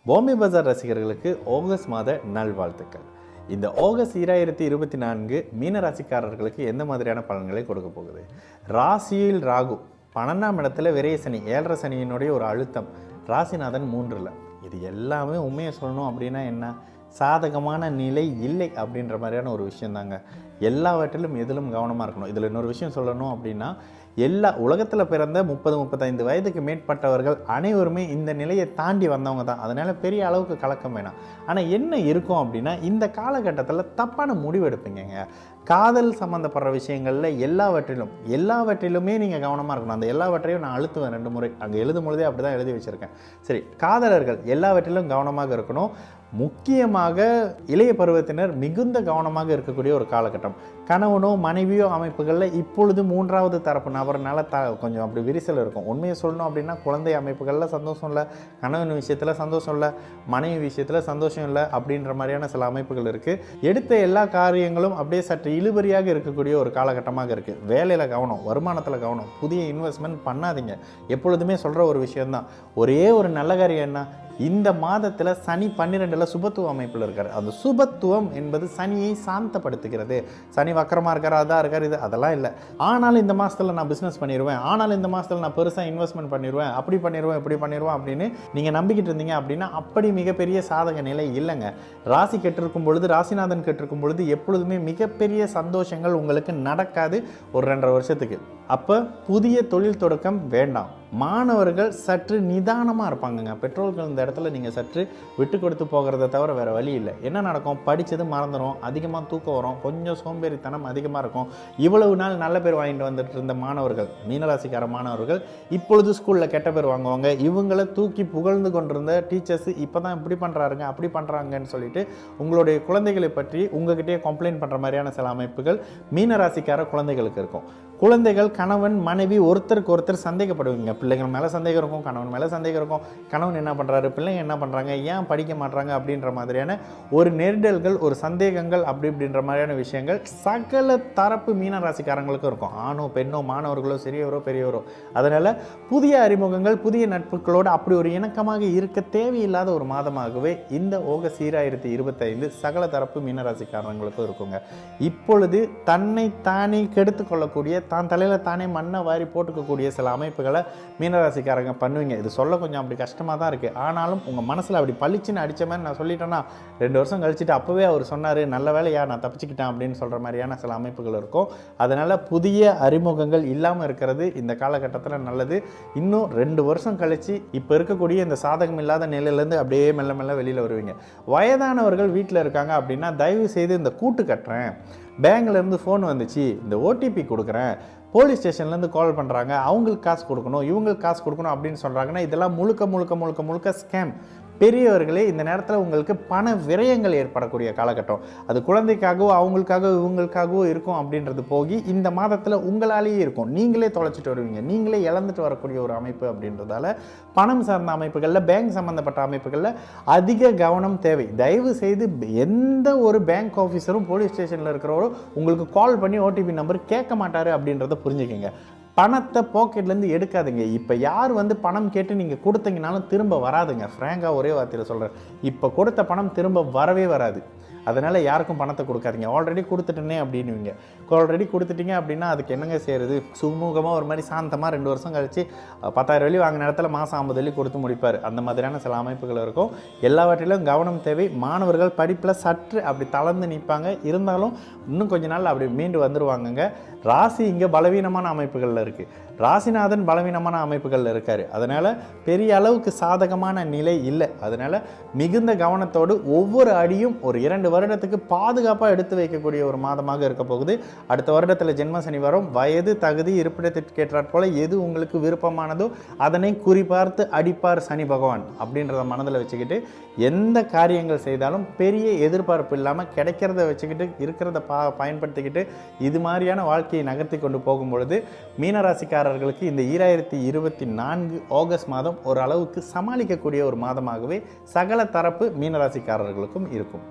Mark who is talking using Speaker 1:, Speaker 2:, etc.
Speaker 1: பாம்பே பஜார் ரசிகர்களுக்கு ஆகஸ்ட் மாத நல்வாழ்த்துக்கள். இந்த ஆகஸ்ட் 2024 மீன ராசிக்காரர்களுக்கு எந்த மாதிரியான பலன்களை கொடுக்க போகுது? ராசியில் ராகு, 12ஆம் இடத்துல விரைய சனி, 7.5 சனியினுடைய ஒரு அழுத்தம், ராசிநாதன் 3ல். இது எல்லாமே உண்மையை சொல்லணும் அப்படின்னா என்ன, சாதகமான நிலை இல்லை அப்படின்ற மாதிரியான ஒரு விஷயந்தாங்க. எல்லாவற்றிலும் எதிலும் கவனமாக இருக்கணும். இதில் இன்னொரு விஷயம் சொல்லணும் அப்படின்னா, எல்லா உலகத்தில் பிறந்த 30-35 வயதுக்கு மேற்பட்டவர்கள் அனைவருமே இந்த நிலையை தாண்டி வந்தவங்க தான். அதனால் பெரிய அளவுக்கு கலக்கம் வேணாம். ஆனால் என்ன இருக்கும் அப்படின்னா, இந்த காலகட்டத்தில் தப்பான முடிவு எடுப்பீங்க. காதல் சம்மந்தப்படுற விஷயங்களில் எல்லாவற்றிலுமே நீங்கள் கவனமாக இருக்கணும். அந்த எல்லாவற்றையும் நான் அழுத்துவேன் 2 முறை. அங்கே எழுதும் பொழுதே அப்படி தான் எழுதி வச்சுருக்கேன். சரி, காதலர்கள் எல்லாவற்றிலும் கவனமாக இருக்கணும். முக்கியமாக இளைய பருவத்தினர் மிகுந்த கவனமாக இருக்கக்கூடிய ஒரு காலகட்டம். கணவனோ மனைவியோ அமைப்புகளில் இப்பொழுது 3வது தரப்பு நபர்னால கொஞ்சம் அப்படி விரிசல் இருக்கும். உண்மையை சொல்லணும் அப்படின்னா, குழந்தை அமைப்புகளில் சந்தோஷம் இல்லை, கணவன் விஷயத்தில் சந்தோஷம் இல்லை, மனைவி விஷயத்தில் சந்தோஷம் இல்லை அப்படின்ற மாதிரியான சில அமைப்புகள் இருக்குது. எடுத்த எல்லா காரியங்களும் அப்படியே சற்று இழுபறியாக இருக்கக்கூடிய ஒரு காலகட்டமாக இருக்குது. வேலையில் கவனம், வருமானத்தில் கவனம், புதிய இன்வெஸ்ட்மெண்ட் பண்ணாதீங்க. எப்பொழுதுமே சொல்கிற ஒரு விஷயம்தான். ஒரே ஒரு நல்ல காரியம் என்ன, இந்த மாதத்தில் சனி 12ல் சுபத்துவ அமைப்பில் இருக்கார். அந்த சுபத்துவம் என்பது சனியை சாந்தப்படுத்துகிறது. சனி வக்கரமாக இருக்கார், அதான் இருக்கார், இது அதெல்லாம் இல்லை. ஆனாலும் இந்த மாதத்தில் நான் பிஸ்னஸ் பண்ணிடுவேன், ஆனாலும் இந்த மாதத்தில் நான் பெருசாக இன்வெஸ்ட்மெண்ட் பண்ணிடுவேன், அப்படி பண்ணிடுவேன், இப்படி பண்ணிடுவேன் அப்படின்னு நீங்கள் நம்பிக்கிட்டு இருந்தீங்க அப்படின்னா, அப்படி மிகப்பெரிய சாதக நிலை இல்லைங்க. ராசி கெட்டிருக்கும் பொழுது, ராசிநாதன் கெட்டிருக்கும் பொழுது எப்பொழுதுமே மிகப்பெரிய சந்தோஷங்கள் உங்களுக்கு நடக்காது ஒரு 2.5 வருஷத்துக்கு. அப்போ புதிய தொழில் தொடக்கம் வேண்டாம். மாணவர்கள் சற்று நிதானமாக இருப்பாங்கங்க. பெற்றோர்கள் இந்த இடத்துல நீங்கள் சற்று விட்டு கொடுத்து போகிறத தவிர வேறு வழி இல்லை. என்ன நடக்கும், படித்தது மறந்துடும், அதிகமாக தூக்கம் வரும், கொஞ்சம் சோம்பேறித்தனம் அதிகமாக இருக்கும். இவ்வளவு நாள் நல்ல பேர் வாங்கிட்டு வந்துட்டு இருந்த மாணவர்கள், மீனராசிக்கார மாணவர்கள் இப்பொழுது ஸ்கூலில் கெட்ட பேர் வாங்குவாங்க. இவங்களை தூக்கி புகழ்ந்து கொண்டிருந்த டீச்சர்ஸ் இப்போ தான் இப்படி பண்ணுறாருங்க, அப்படி பண்ணுறாங்கன்னு சொல்லிட்டு உங்களுடைய குழந்தைகளை பற்றி உங்ககிட்டயே கம்ப்ளைண்ட் பண்ணுற மாதிரியான சில அமைப்புகள் மீனராசிக்கார குழந்தைகளுக்கு இருக்கும். குழந்தைகள், கணவன் மனைவி ஒருத்தருக்கு ஒருத்தர் சந்தேகப்படுவீங்க. பிள்ளைகள் மேலே சந்தேகம் இருக்கும், கணவன் மேலே சந்தேகம் இருக்கும். கணவன் என்ன பண்ணுறாரு, பிள்ளைங்க என்ன பண்ணுறாங்க, ஏன் படிக்க மாட்டாங்க அப்படின்ற மாதிரியான ஒரு நெருடல்கள், ஒரு சந்தேகங்கள் அப்படின்ற மாதிரியான விஷயங்கள் சகல தரப்பு மீன ராசிக்காரங்களுக்கும் இருக்கும். ஆணோ பெண்ணோ, மாணவர்களோ, சிறியவரோ பெரியவரோ. அதனால் புதிய அறிமுகங்கள், புதிய நட்புகளோடு அப்படி ஒரு இணக்கமாக இருக்க தேவையில்லாத ஒரு மாதமாகவே இந்த ஆகஸ்ட் 2025 சகல தரப்பு மீனராசிக்காரங்களுக்கும் இருக்குங்க. இப்பொழுது தன்னை தானே கெடுத்து கொள்ளக்கூடிய, தான் தலையில் தானே மண்ணை வாரி போட்டுக்கக்கூடிய சில அமைப்புகளை மீனராசிக்காரங்க பண்ணுவீங்க. இது சொல்ல கொஞ்சம் அப்படி கஷ்டமாக தான் இருக்குது. ஆனாலும் உங்கள் மனசில் அப்படி பளிச்சுன்னு அடித்த மாதிரி நான் சொல்லிட்டேன்னா, 2 வருஷம் கழிச்சுட்டு அப்போவே அவர் சொன்னார், நல்ல வேலையா நான் தப்பிச்சுக்கிட்டேன் அப்படின்னு சொல்கிற மாதிரியான சில அமைப்புகள் இருக்கும். அதனால் புதிய அறிமுகங்கள் இல்லாமல் இருக்கிறது இந்த காலகட்டத்தில் நல்லது. இன்னும் 2 வருஷம் கழித்து இப்போ இருக்கக்கூடிய இந்த சாதகம் இல்லாத நிலையிலேருந்து அப்படியே மெல்ல மெல்ல வெளியில் வருவீங்க. வயதானவர்கள் வீட்டில் இருக்காங்க அப்படின்னா, தயவு செய்து இந்த கூட்டு கட்டுறேன், பேங்க்லேருந்து ஃபோன் வந்துச்சு, இந்த ஓடிபி கொடுக்குறேன், போலீஸ் ஸ்டேஷன்லேருந்து கால் பண்ணுறாங்க, அவங்களுக்கு காசு கொடுக்கணும், இவங்களுக்கு காசு கொடுக்கணும் அப்படின்னு சொல்கிறாங்கன்னா, இதெல்லாம் முழுக்க ஸ்கேம். பெரியவர்களே, இந்த நேரத்தில் உங்களுக்கு பண விரயங்கள் ஏற்படக்கூடிய காலகட்டம். அது குழந்தைக்காகவோ அவங்களுக்காகவோ இவங்களுக்காகவோ இருக்கும் அப்படின்றது போகி இந்த மாதத்தில் உங்களாலேயே இருக்கும். நீங்களே தொலைச்சிட்டு வருவீங்க, நீங்களே இழந்துட்டு வரக்கூடிய ஒரு அமைப்பு அப்படின்றதால பணம் சார்ந்த அமைப்புகளில், பேங்க் சம்மந்தப்பட்ட அமைப்புகளில் அதிக கவனம் தேவை. தயவு செய்து எந்த ஒரு பேங்க் ஆஃபீஸரும் போலீஸ் ஸ்டேஷனில் இருக்கிறவரும் உங்களுக்கு கால் பண்ணி ஓடிபி நம்பர் கேட்க மாட்டார் அப்படின்றத புரிஞ்சுக்கங்க. பணத்தை பாக்கெட்லேருந்து எடுக்காதுங்க. இப்போ யார் பணம் கேட்டு நீங்கள் கொடுத்தீங்கனாலும் திரும்ப வராதுங்க. ஃப்ராங்காக ஒரே வார்த்தையில் சொல்கிறேன், இப்போ கொடுத்த பணம் திரும்ப வரவே வராது. அதனால் யாருக்கும் பணத்தை கொடுக்காதீங்க. ஆல்ரெடி கொடுத்துட்டேனே அப்படின்னுவீங்க. ஆல்ரெடி கொடுத்துட்டீங்க அப்படின்னா அதுக்கு என்னங்க செய்கிறது, சுமூகமாக ஒரு மாதிரி சாந்தமாக 2 வருஷம் கழிச்சு 10,000 வெள்ளி வாங்கின இடத்துல மாதம் 50 வெள்ளி கொடுத்து முடிப்பார். அந்த மாதிரியான சில அமைப்புகள் இருக்கும். எல்லாவற்றிலும் கவனம் தேவை. மாணவர்கள் படிப்பில் சற்று அப்படி தளர்ந்து நிற்பாங்க. இருந்தாலும் இன்னும் கொஞ்ச நாள் அப்படி மீண்டு வந்துடுவாங்கங்க. ராசி இங்கே பலவீனமான அமைப்புகளில் இருக்குது, ராசிநாதன் பலவீனமான அமைப்புகளில் இருக்கார். அதனால் பெரிய அளவுக்கு சாதகமான நிலை இல்லை. அதனால் மிகுந்த கவனத்தோடு ஒவ்வொரு அடியும் ஒரு 2 வருடத்துக்கு பாதுகாப்பாக எடுத்து வைக்கக்கூடிய ஒரு மாதமாக இருக்க போகுது. அடுத்த வருடத்தில் ஜென்ம சனி வரும். வயது, தகுதி, இருப்பிடத்திற்கு ஏற்றாற் போல எது உங்களுக்கு விருப்பமானதோ அதனை குறிப்பார்த்து அடிப்பார் சனி பகவான் அப்படின்றத மனதில் வச்சுக்கிட்டு எந்த காரியங்கள் செய்தாலும் பெரிய எதிர்பார்ப்பு இல்லாமல் கிடைக்கிறத வச்சுக்கிட்டு இருக்கிறத பயன்படுத்திக்கிட்டு இது மாதிரியான வாழ்க்கையை நகர்த்தி கொண்டு போகும் பொழுது மீனராசிக்காரர்களுக்கு இந்த 2024 ஆகஸ்ட் மாதம் ஒரு அளவுக்கு சமாளிக்கக்கூடிய ஒரு மாதமாகவே சகல தரப்பு மீனராசிக்காரர்களுக்கும் இருக்கும்.